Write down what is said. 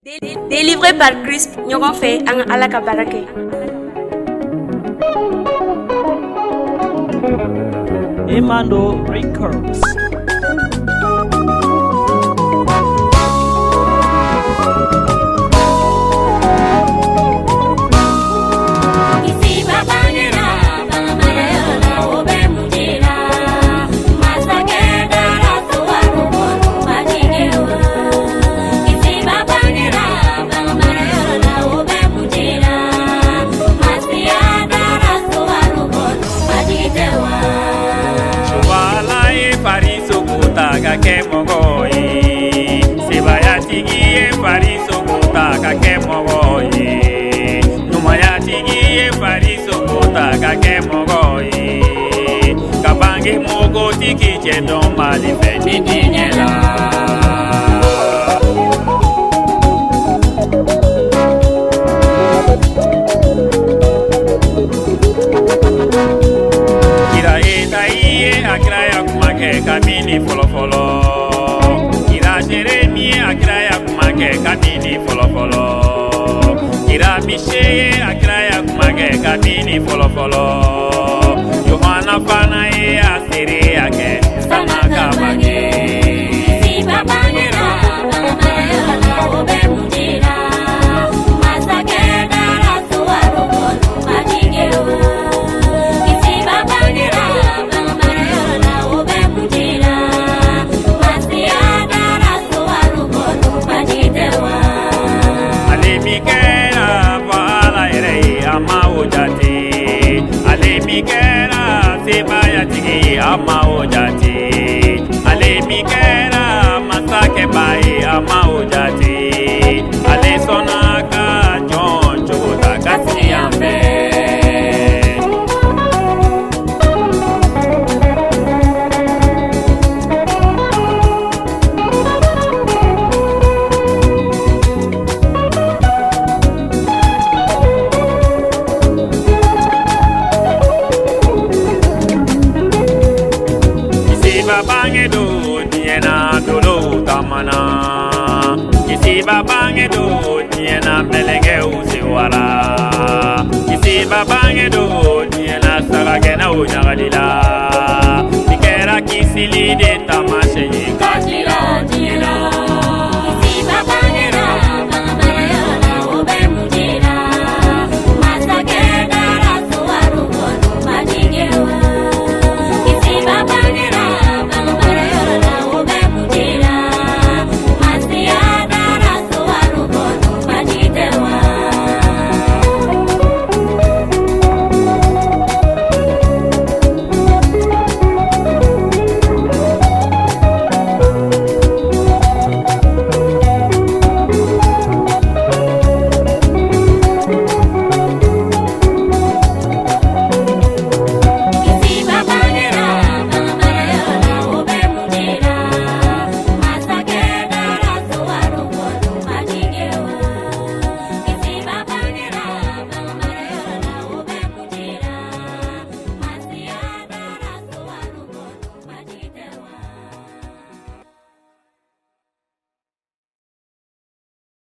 Délivré par Christ, ɲɔgɔn fɛ an ka Ala ka baara kɛ. Emando Records. Ka kɛ mɔgɔ ye sebayatigi ye fariso ta ka kɛ mɔgɔ ye ɲumayatigi ye fariso ta ka kɛ mɔgɔ ye ka bange mogotigi cɛ dɔn mali fɛ ni diɲɛ la kira eta iye akira ya kuma kɛ kabini fɔlɔfɔlɔ kira Jeremie akira ya kuma kɛ kabini fɔlɔfɔlɔ kira Mise ye akira ya kuma kɛ kabini fɔlɔfɔlɔ Yohana fana ye a seereya kɛ sana ka bange sebayatigi ama ojati ale mikera masake bai ama ojati ale sonaka jon chota kasi ambe bange do diena dolo tamana kisi babange do diena melenge usiwara kisi babange do diena saragena ujagalila ikera kisili de tamana